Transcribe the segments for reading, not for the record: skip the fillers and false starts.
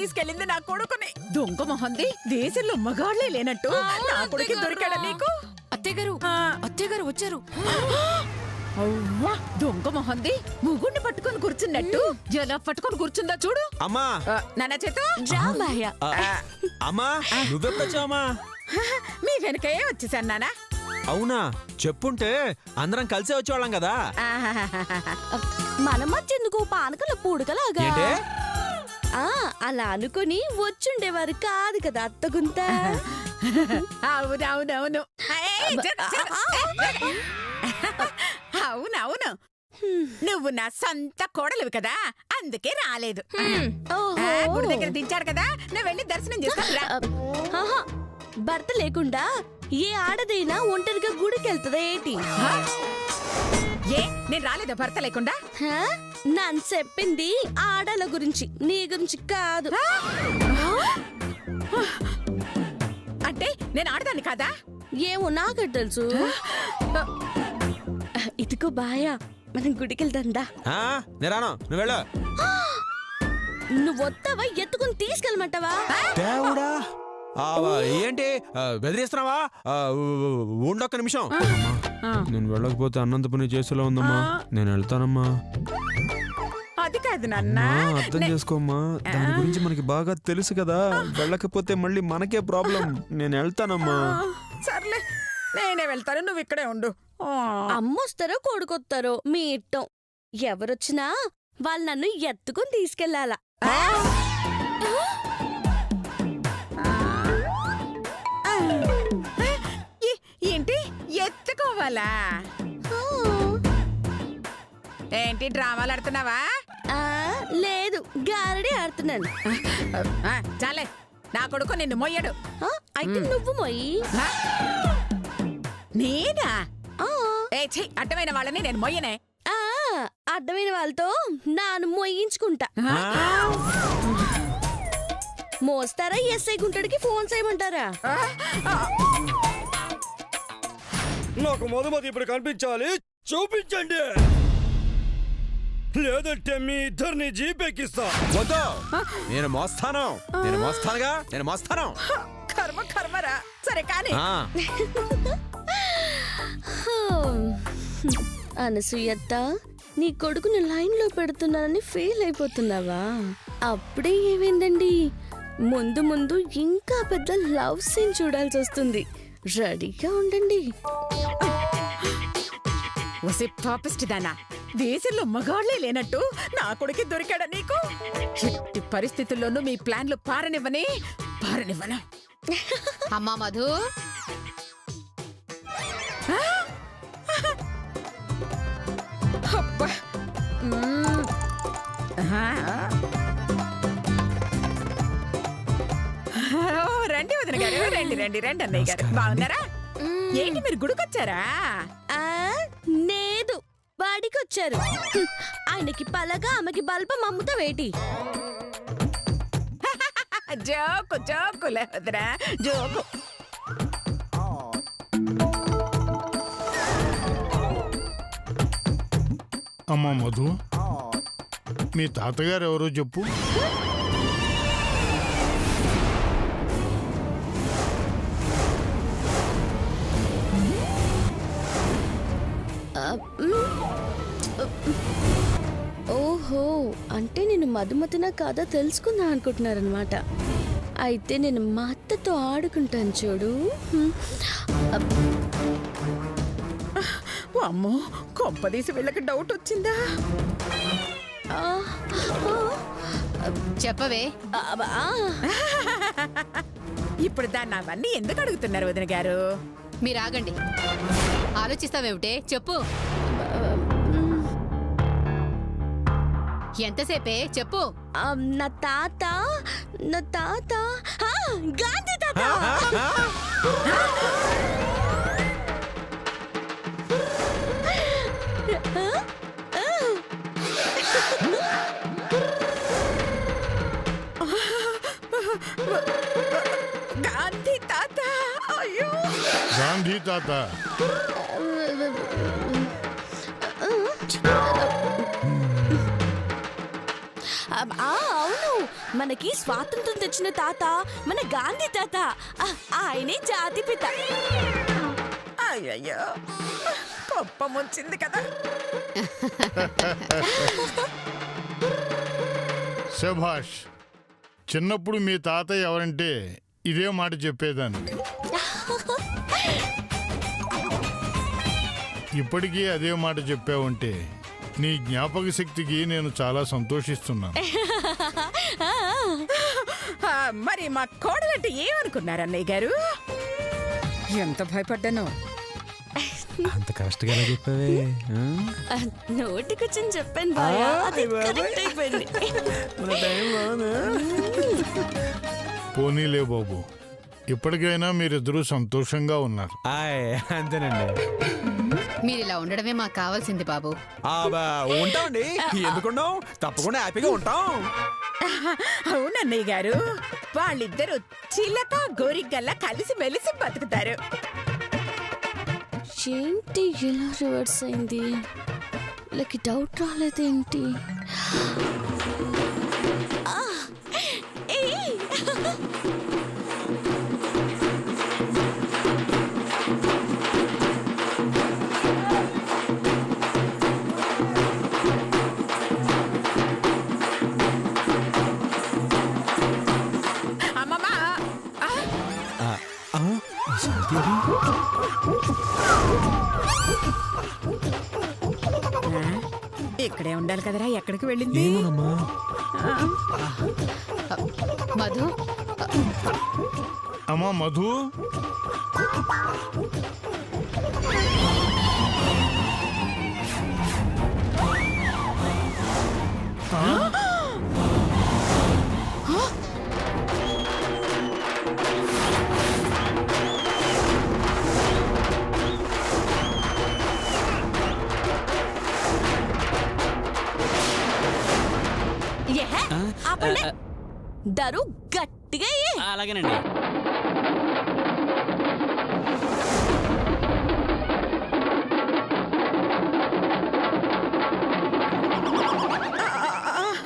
తీసుకెళ్ళింది నా కొడుకుని. దొంగ మొహంది, దేశంలో మగాళ్లే లేనట్టు నా కొడుకు దొరికాడా నీకు? అత్తయ్యగారు వచ్చారు. అవ్వా, దొంగ మొహంది ముగ్గుడిని పట్టుకొని కూర్చున్నట్టు ఎలా పట్టుకొని కూర్చుందా చూడు. అమ్మా నాన్న చేతు అమ్మా నువ్వెప్పుడొచ్చావమ్మా? మీ వెనకే వచ్చేసాను నాన్న. అవునా? చెప్పుంటే అందరం కలిసే వచ్చేవాళ్ళం కదా. మన మధ్యెందుకు పానకల పూడకలాగా ఏంటే? అలా అనుకుని వచ్చుండేవారు కాదు కదా అత్తగుంత. అవునవునవును, అవునవును, నువ్వు నా సొంత కోడలివి కదా, అందుకే రాలేదు. గుడి దగ్గర దించాడు కదా, నువ్వు వెళ్ళి దర్శనం చేసుకురా. భర్త లేకుండా ఏ ఆడదైనా ఒంటరిగా గుడికెళ్తుందా ఏంటి? ఏ నేను రాలేదా భర్త లేకుండా? నన్ను చెప్పింది ఆడల గురించి, నీ గురించి కాదు. అంటే నేను ఆడదాన్ని కాదా? ఏమో నాకే తెలుసు. ఇదిగో బాయా, మనం గుడికెళ్దా? నేరాను, నువ్వు వెళ్ళు. నువ్వు వస్తావా, ఎత్తుకుని తీసుకెళ్ళమంటావా? దేవుడా, ఏంటి బెదిరిస్తున్నావా? ఉండొక్క నిమిషం. నేను వెళ్ళకపోతే అన్నంత పని చేసేలా ఉందమ్మా. నేను వెళ్తానమ్మా. అది కాదు నాన్న, అర్థం చేసుకోమ్మా. దాని గురించి మనకి బాగా తెలుసు కదా. వెళ్ళకపోతే మళ్ళీ మనకే ప్రాబ్లం. నేను వెళ్తానమ్మా. సర్లే, నేనే వెళ్తాను, నువ్వు ఇక్కడే ఉండు. అమ్మొస్తారో కొడుకొస్తారో మీ ఇట్టం. ఎవరొచ్చినా వాళ్ళు నన్ను ఎత్తుకుని తీసుకెళ్లాలా. ఏంటి ఎత్తుకోవాలా? ఏంటి డ్రామాలు ఆడుతున్నావా? లేదు, గారడి ఆడుతున్నాను. చాలే, నా కొడుకు నిన్ను మొయ్యడు. అయితే నువ్వు మొయ్యి. నేనా? అడ్డమైన వాళ్ళని నేను మొయ్యనే. అడ్డమైన వాళ్ళతో నాను మొయ్యించుకుంటా. మోస్తారా? ఎస్ఐ గుంటడికి ఫోన్ చేయమంటారా? నాకు మధుమతి ఇప్పుడు కనిపించాలి, చూపించండి. లేదంటే మీ ఇద్దరిని జీపెక్కిస్తా. వద్దు, నేను మోస్తాను. నేను మోస్తానుగా, నేను మోస్తాను. కర్మ కర్మరా. సరే కానీ అనసూయత్త, నీ కొడుకుని లైన్ లో పెడుతున్నానని ఫెయిల్ అయిపోతున్నావా? అప్పుడే ఏమైందండి, ముందు ముందు ఇంకా పెద్ద లవ్ సీన్ చూడాల్సి వస్తుంది. రెడీగా ఉండండి. పాపిస్టిదానా, దేశంలో మగాళ్లే లేనట్టు నా కొడుకు దొరికాడా నీకు? ఎట్టి పరిస్థితుల్లోనూ మీ ప్లాన్లు పారనివ్వను. అమ్మా మధు, రండి వదిన గారు, రండి రండి రండి. అన్నయ్య గారు బాగున్నారా? ఏంటి మీరు గుడికొచ్చారా? లేదు, బాడికొచ్చారు. ఆయనకి పలగా, ఆమెకి బల్బం అమ్ముతావేటి? జోకు జోకులే వదినా, జోకు. అమ్మా మధు, మీ తాతగారు ఎవరో చెప్పు. ఓహో, అంటే నేను మధుమతినా కాదా తెలుసుకుందా అనుకుంటున్నారనమాట. అయితే నేను మా అత్తతో ఆడుకుంటాను చూడు. అమ్మో, కొంపదీసి వీళ్ళకి డౌట్ వచ్చిందా? చెప్పవే. ఇప్పుడు దాన్ని అవన్నీ ఎందుకు అడుగుతున్నారు వదిన గారు? మీరు ఆగండి, ఆలోచిస్తావేమిటే చెప్పు. ఎంతసేపే చెప్పు. నా తాత గాంధీ తాత. గాంధీ తాత. అయ్యో, గాంధీ తాత. అవును, మనకి స్వాతంత్రం తెచ్చిన తాత మన గాంధీ తాత. ఆయనే జాతిపిత. అయ్యయ్యో గొప్ప ముంచింది కదా. శభాష్. చిన్నప్పుడు మీ తాతయ్య ఎవరంటే ఇదే మాట చెప్పేదాన్ని. ఇప్పటికీ అదే మాట చెప్పావంటే నీ జ్ఞాపక శక్తికి నేను చాలా సంతోషిస్తున్నాను. మరి మా కోడలంటే ఏమనుకున్నారు అన్నయ్య గారు? ఎంత భయపడ్డాను. అంత కరెక్ట్గా చెప్పావే. నోటికొచ్చింది చెప్పాను బాయా, అది కరెక్ట్ అయిపోయింది. పోనీలే బాబు, ఇప్పటికైనా మీరిద్దరూ సంతోషంగా ఉన్నారు. అంతేనండి. మీరు ఇలా ఉండడమే మాకు కావాల్సింది బాబు. ఉంటామండి, ఎందుకుంటాం, తప్పకుండా హ్యాపీగా ఉంటాం. అవునన్నయ్య గారు, వాళ్ళిద్దరూ చిల్లక గోరిగల్లా కలిసి మెలిసి బతుకుతారు. ఏంటి ఎలా రివర్స్ అయింది? వీళ్ళకి డౌట్ రాలేదేంటి? అమ్మమ్మా ఇక్కడే ఉండాలి కదరా, ఎక్కడికి వెళ్ళింది? మధు, అమ్మా మధు, దరు గట్టిగా అలాగేనండి.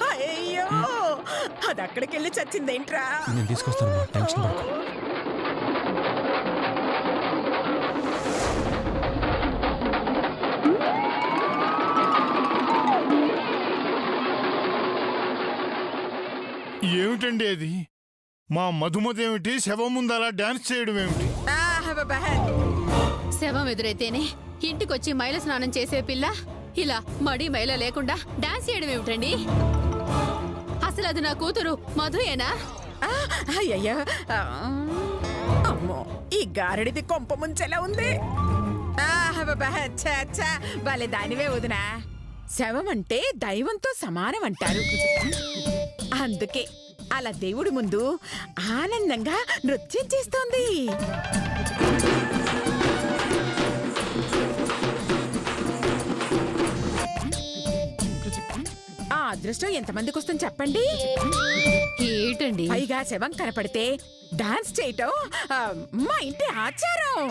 అయ్యో, అది అక్కడికి వెళ్ళి చచ్చిందేంట్రా? నేను తీసుకొస్తాను, టెన్షన్ పడకు. ఏమిటండి అది? మా మధుమతి ఏమిటి, శవం ముందు అలా డాన్స్ చేయడం ఏమిటి? శవం ఎదురైతేనే ఇంటికొచ్చి మైల స్నానం చేసే పిల్ల ఇలా మడి మైల లేకుండా డాన్స్ చేయడం ఏమిటండి? అసలు అది నా కూతురు మధుయేనా? అయ్యయ్యో, అమ్మో, ఈ గారడిది కొంప ముంచెలా ఉంది. భలే దానివే వదినా. శవం అంటే దైవంతో సమానం అంటారు. అందుకే అలా దేవుడి ముందు ఆనందంగా నృత్యం చేస్తోంది. ఆ అదృష్టం ఎంతమందికి వస్తుంది చెప్పండి? ఏంటండి? పైగా శవం కనపడితే డాన్స్ చేయటం మా ఇంటి ఆచారం.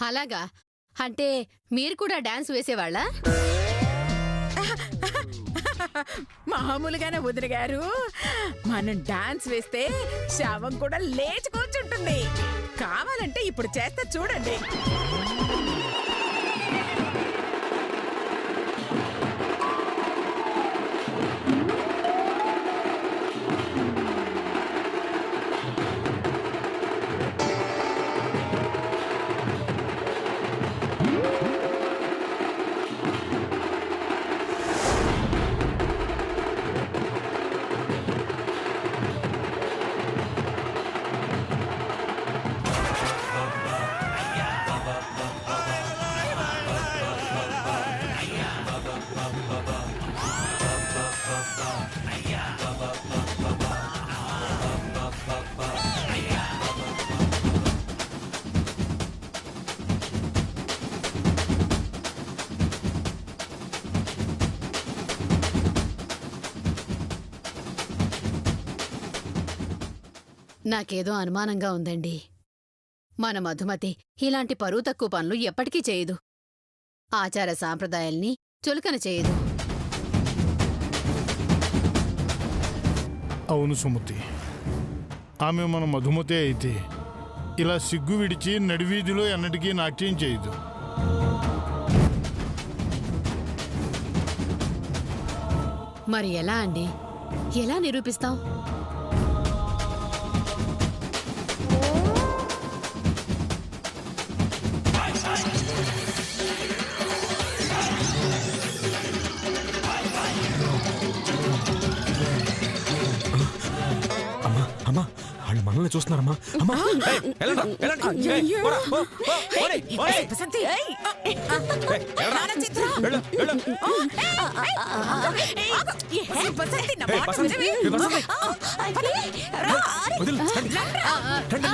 అలాగా? అంటే మీరు కూడా డాన్స్ వేసేవాళ్ళ? మామూలుగానే వదిన గారు, మనం డాన్స్ వేస్తే శవం కూడా లేచి కూర్చుంటుంది. కావాలంటే ఇప్పుడు చేస్తే చూడండి. నాకేదో అనుమానంగా ఉందండి. మన మధుమతి ఇలాంటి పరువు తక్కువ పనులు ఎప్పటికీ చేయదు. ఆచార సాంప్రదాయాల్ని చులకన చేయదు. అవును సుమతి, ఆమె మన మధుమతి అయితే ఇలా సిగ్గు విడిచి నడివీధిలో ఎన్నటికీ నాట్యం చేయదు. మరి ఎలా అండి? ఎలా నిరూపిస్తాం? అమ్మా అమ్మా వాళ్ళు మనల్ని చూస్తున్నారమ్మా. అమ్మా ఏయ్, వెళ్ళండ్రా, వెళ్ళండి. ఏయ్, పోరా, పో, పో, పోనీ, పోనీ. బసంతి ఏయ్, వెళ్ళరా. వెళ్ళు, వెళ్ళు. బసంతి నా ఏయ్, మాట బసంతి, వినవే? ఏయ్, బసంతి. వదిలు, రండి. రండి.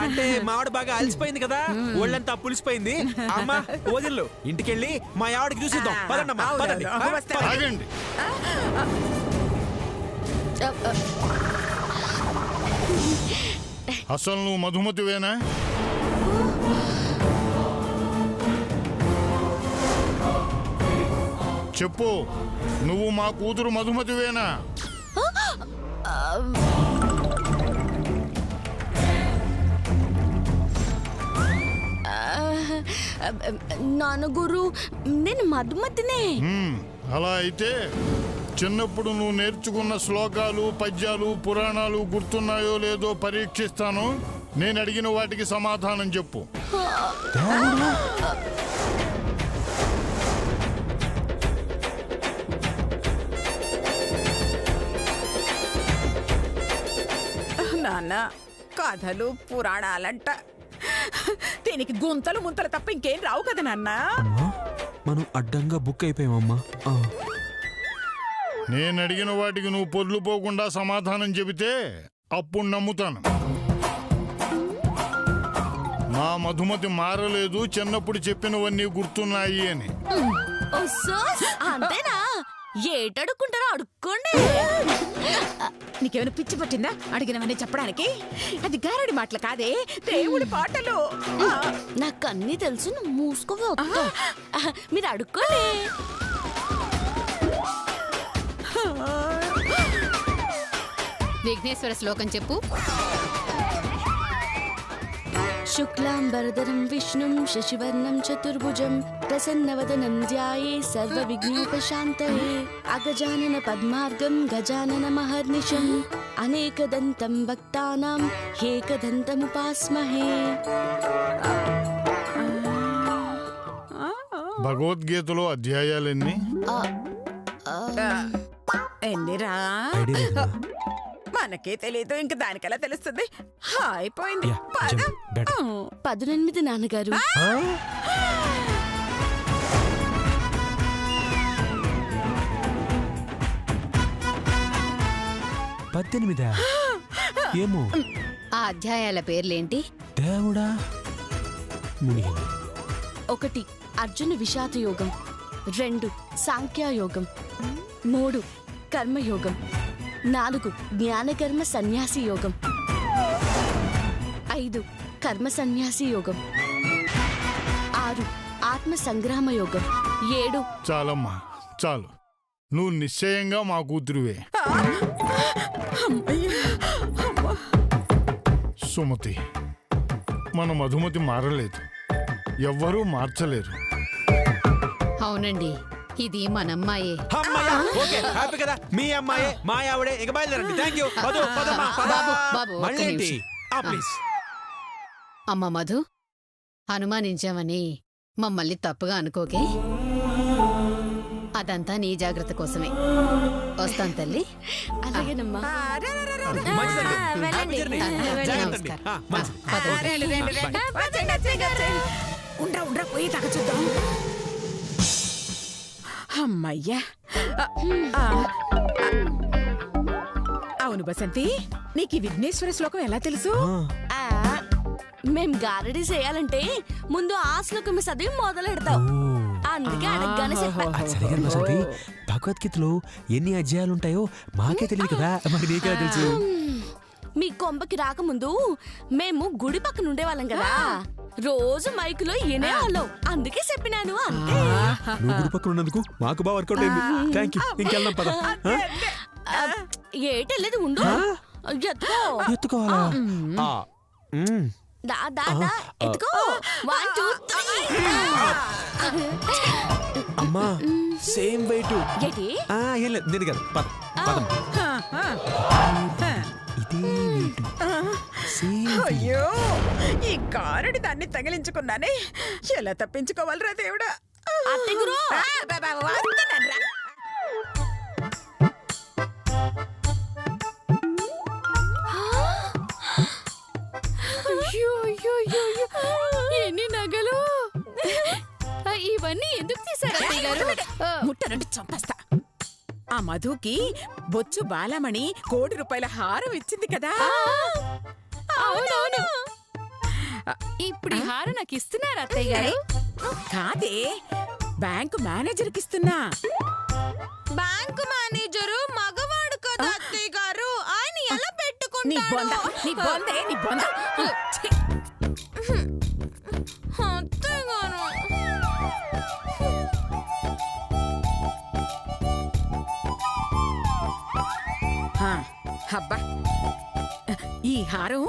అంటే మావిడ బాగా అలసిపోయింది కదా, ఒళ్ళంతా పులిసిపోయింది. అమ్మా వదిల్లు, ఇంటికెళ్ళి మా ఆవిడకి చూసిద్దాం. పదండమ్మా, పదండి. ఆగండి. అసలు నువ్వు మధుమతివేనా? చెప్పు, నువ్వు మా కూతురు మధుమతివేనా? నాన్నగురు, నేను మధుమతినే. అలా అయితే చిన్నప్పుడు నువ్వు నేర్చుకున్న శ్లోకాలు, పద్యాలు, పురాణాలు గుర్తున్నాయో లేదో పరీక్షిస్తాను. నేను అడిగిన వాటికి సమాధానం చెప్పు. నాన్న, కథలు పురాణాలంట, దీనికి గుంతలు ముంతలు తప్ప ఇంకేం రావు కదా నాన్న. మనం అడ్డంగా బుక్ అయిపోయామమ్మా. నేను అడిగిన వాటికి నువ్వు పొర్లుపోకుండా సమాధానం చెబితే అప్పుడు నమ్ముతాను. మా మధుమతి మారలేదు, చిన్నప్పుడు చెప్పినవన్నీ గుర్తున్నాయి అని. అంతేనా? ఏటడుక్కుంటారో అడుక్కోండి. నీకేమైనా పిచ్చి పట్టిందా అడిగినవన్నీ చెప్పడానికి? అది గారడి మాటలు కాదే, దేవుడి పాటలు. నాకు అన్నీ తెలుసు, నువ్వు మూసుకోవే. మీరు అడుక్కోండి. విఘ్నేశ్వర శ్లోకం చెప్పు. శుక్లాంబరధరం విష్ణుం శశివర్ణం చతుర్భుజం ప్రసన్నవదనం ధ్యాయే సర్వవిఘ్నోపశాంతయే అగజానన పద్మార్గం గజానన మహర్నిశం అనేకదంతం భక్తానాం ఏకదంతముపాస్మహే. భగవద్గీతలో అధ్యాయాలెన్ని? ఎన్నిరా? మనకే తెలీదు, ఇంక దానికలా తెలుస్తుంది. అయిపోయింది. 18 నాన్నగారు. 18? ఏమో. ఆ అధ్యాయాల పేర్లేంటి? దేవుడా. 1 అర్జున విషాద యోగం, 2 సాంఖ్యయోగం, 3 కర్మయోగం, 4 జ్ఞానకర్మ సన్యాసి యోగం, 5 కర్మ సన్యాసి యోగం, 6 ఆత్మ సంగ్రామ యోగం, 7 చాలమ్మా, చాలు. నువ్వు నిశ్చయంగా మా కూతురువే. సుమతి, మన మధుమతి మారలేదు, ఎవ్వరూ మార్చలేరు. అవునండి, ఇది మనమ్మాయే. హ్యాపీ కదా, మీ అమ్మాయే, మా ఆవిడే. ఇక బయలుదేరండి. Thank you. బాబు, ఒక్క నిమిషం. ప్లీజ్. అమ్మ మధు, అనుమానించామని మమ్మల్ని తప్పుగా అనుకోకే. అదంతా నీ జాగ్రత్త కోసమే. వస్తాను తల్లి. అలాగేనమ్మా. ఉండ్రా పోయి తాగ చూద్దాం. అమ్మయ్యా. అవును బసంతి, నీకు ఈ విఘ్నేశ్వర శ్లోకం ఎలా తెలుసు? మేం గారడీ చేయాలంటే ముందు ఆ శ్లోకం చదివి మొదలెడతాం. అందుకే అడగగానే చెప్పా. అది సరే కానీ వసంతి, భగవద్గీతలో ఎన్ని అధ్యాయాలు ఉంటాయో మాకే తెలియదు కదా, మరి నీకే తెలుసు. మీ కొంపకి రాకముందు మేము గుడి పక్కన ఉండేవాళ్ళం కదా, రోజు మైకులో వినేవాళ్ళం, అందుకే చెప్పినాను అంతే. నువ్వు గుడి పక్కన ఉన్నందుకు మాకు బాగా వర్కౌట్ అయింది. Thank you. ఇంకెళ్దాం పద. ఏటెళ్ళేది ఉండు, ఎత్తుకో. ఎత్తుకోవాలా? దా దా దా ఎత్తుకో. 1 2 3. అమ్మా సేమ్ వెయిట్. ఏంటి? ఏం లేదు, నేను కదా. పద పదం. ఇదే వెయిట్. అయ్యో, ఈ కారుడి దాన్ని తగిలించుకున్నానే, ఎలా తప్పించుకోవాలరా దేవుడా. అత్తయ్య గురు. వస్తున్నానురా. అయ్యో అయ్యో అయ్యో అయ్యో. ఎన్ని నగలు! ఇవన్నీ ఎందుకు తీశారు అత్తయ్య గారు? ముట్టనంటే చంపేస్తా. ఆ మధుకి బొచ్చు బాలమణి ₹1,00,00,000 హారం ఇచ్చింది కదా. అవునవును. ఇప్పుడు ఈ హారం నాకు ఇస్తున్నారు అత్తయ్య గారు? కాదే, బ్యాంకు మేనేజర్కి ఇస్తున్నా. బ్యాంకు మేనేజరు మగవాడు కదా అత్తయ్య గారు, ఆయన ఎలా నీ బొంద, నీ బొందే, నీ బొంద. ఛీ. అత్తయ్య గారు. అబ్బా, ఈ హారం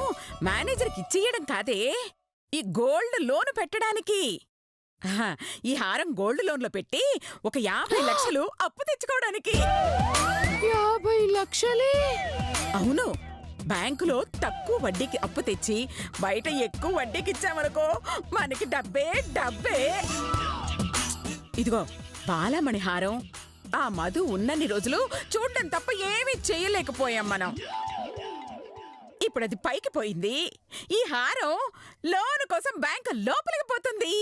మేనేజర్కి ఇచ్చేయడం కాదే, ఈ గోల్డ్ లోన్ పెట్టడానికి. ఈ హారం గోల్డ్ లోన్ లో పెట్టి ఒక 50 లక్షలు అప్పు తెచ్చుకోవడానికి. 50 లక్షలే? అవును, బ్యాంకులో తక్కువ వడ్డీకి అప్పు తెచ్చి బయట ఎక్కువ వడ్డీకి ఇచ్చామనుకో మనకి డబ్బే డబ్బే. ఇదిగో బాలమణి హారం, ఆ మధు ఉన్నన్ని రోజులు చూడడం తప్ప ఏమీ చేయలేకపోయాం మనం. ఇప్పుడు అది పైకి పోయింది, ఈ హారం లోన్ కోసం బ్యాంకు లోపలికి పోతుంది.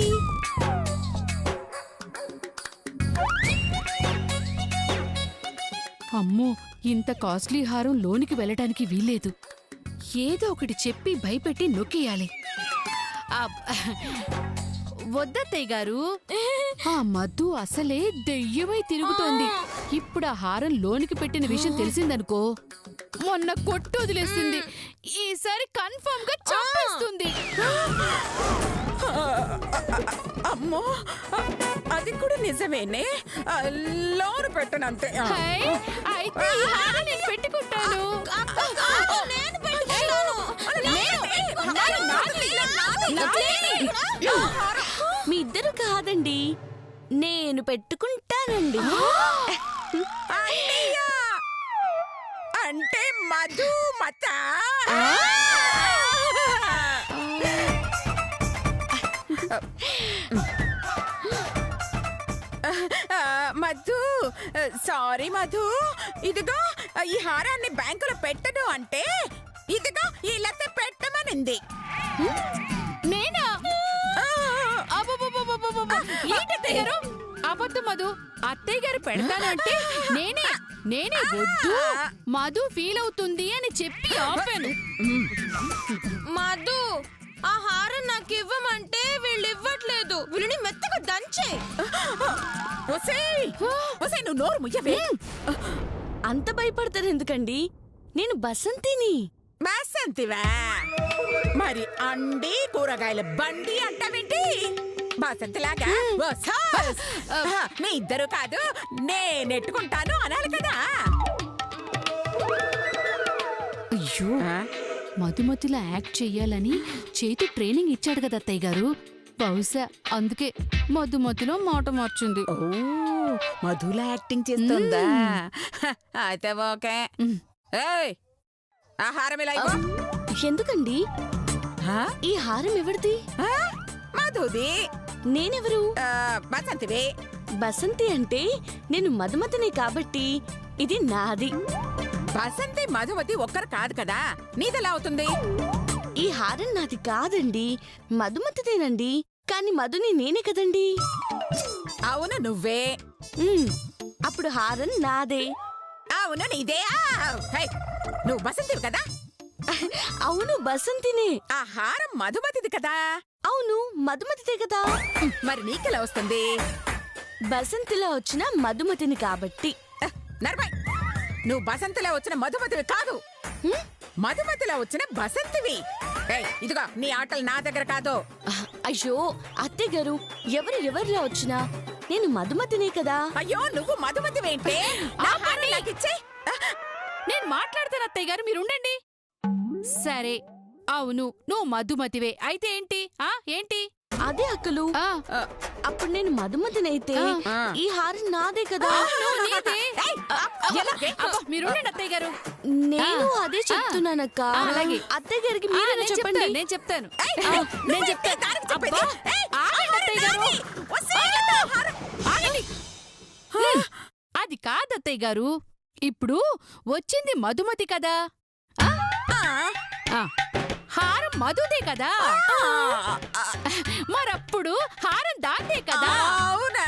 అమ్మో, ఇంత కాస్ట్లీ హారం లోనికి వెళ్ళటానికి వీల్లేదు. ఏదో ఒకటి చెప్పి భయపెట్టి నొక్కేయాలి. వద్దత్తయ్య గారు, ఆ మధు అసలే దెయ్యమై తిరుగుతోంది. ఇప్పుడు ఆ హారం లోనికి పెట్టిన విషయం తెలిసిందనుకో, మొన్న కొట్టు వదిలేస్తుంది, ఈసారి కన్ఫర్మ్ గా చంపేస్తుంది. అమ్మో, అది కూడా నిజమేనే, లోన్ పెట్టనంతే. హై, అయితే ఈ హారం నేను పెట్టుకుంటాను. మీ ఇద్దరు కాదండి, నేను పెట్టుకుంటానండి. అంటే మధు మత. మధు, సారీ మధు, ఇదిగో ఈ హారాన్ని బ్యాంకులో పెట్టను అంటే ఇదిగో ఇలా పెట్టమనింది. నేనా? ఏంటత్తయ్య గారు? అబద్ధం మధు, అత్తయ్య గారు పెడతాను అంటే నేనే వద్దు, మధు ఫీల్ అవుతుంది అని చెప్పి ఆపాను. మధు, ఆ హారం నాకు ఇవ్వమంటే వీళ్ళు ఇవ్వట్లేదు, వీళ్ళని మెత్తగా దంచే. నువ్వు నోరు ముయ్యవే. అంత భయపడతారు ఎందుకండి, నేను బసంతిని. బాసంతివా? మరి అండి కూరగాయల బండి అంటావేంటి? బాసంతిలాగా మీ ఇద్దరు కాదు నేనెట్టుకుంటాను అనాలి కదా. అయ్యో, మధుమతిలా యాక్ట్ చెయ్యాలని చేతి ట్రైనింగ్ ఇచ్చాడు కదా అత్తయ్య గారు, బహుశా అందుకే మధుమతిలో మాట మార్చింది. ఓ, మధులా యాక్టింగ్ చేస్తుందా? అయితే ఓకే. ఏయ్, ఆహారం ఇలా ఇవ్వు. ఎందుకండి? ఈ హారం ఎవరిది? మధుది. నేనెవరు? బసంతివే. బసంతి అంటే నేను మధుమతిని కాబట్టి ఇది నాది. బసంతి మధుమతి ఒక్కరు కాదు కదా, నీదెలా అవుతుంది? ఈ హారం నాది కాదండి, మధుమతిదేనండి, కానీ మధుని నేనే కదండి. అవును నువ్వే. అప్పుడు హారం నాదే. అవును నీదే. నువ్వు బసంతివి కదా? అవును బసంతినే. ఆ హారం మధుమతిది కదా? అవును మధుమతిదే కదా. మరి నీకెలా వస్తుంది? బసంతిలో వచ్చిన మధుమతిని కాబట్టి. నర్మయ్, నువ్వు బసంతిలో వచ్చిన మధుమతివి కాదు, మధుమతిలో వచ్చిన బసంతివి. ఏయ్, ఇదిగో నీ ఆటలు నా దగ్గర కాదు. అయ్యో అత్తయ్య గారు, ఎవరిలో వచ్చినా నేను మధుమతినే కదా. అయ్యో నువ్వు మధుమతివేంటే? నా హారం నాకు ఇచ్చేయ్. నేను మాట్లాడతాను అత్తయ్య గారు, మీరుండండి. సరే, అవును నువ్వు మధుమతివే, అయితే ఏంటి? ఏంటి అదే అక్కలు, అప్పుడు నేను మధుమతినైతే ఈ హారం నాదే కదా. మీరుండండి అత్తయ్య గారు. నేను అదే చెప్తున్నానక్క. అలాగే. అత్తయ్య గారికి మీరే చెప్పండి. నేను చెప్తాను. చెప్పేది. ఏయ్, అత్తయ్య గారు, ఆగండి. అది కాదత్తయ్య గారు, ఇప్పుడు వచ్చింది మధుమతి కదా, హారం మధుదే కదా, మరప్పుడు హారం దాందే కదా. అవునా?